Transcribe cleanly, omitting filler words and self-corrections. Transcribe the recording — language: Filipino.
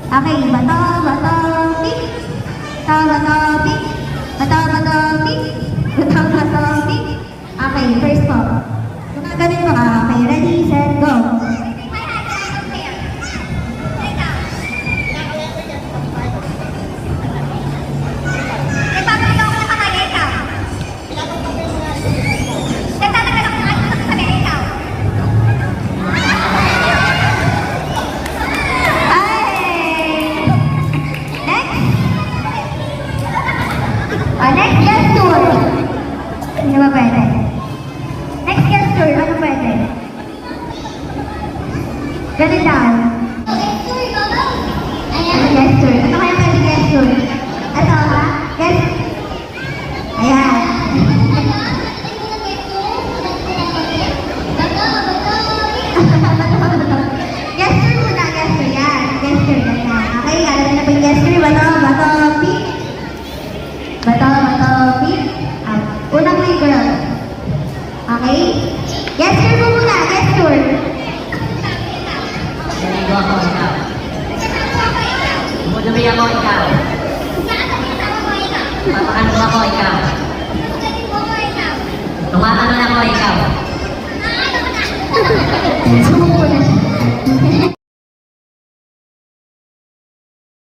Okay, bato, bato, pick. Bato, bato, pick. Bato, bato, pick. Bato, bato, pick. Okay, first po. Gumaganin mo ka. Okay, ready, set, go. Next gesture. Hindi ba pwede? Next gesture, ano pwede? Ganun lang. Ano gesture? Ano kaya pwede gesture? Ano ha? Yes. Ayan. Gesture muna, gesture yan. Gesture yan. Okay, alam na po yung gesture. Bato, bato, pick. Bato, bato, pick. Unang may girl. Okay? Gesture mo muna, gesture. Naligo ako, ikaw. Umudumi ako, ikaw. Papakanon ako, ikaw. Tumatanong ako, ikaw. Sumuko na siya.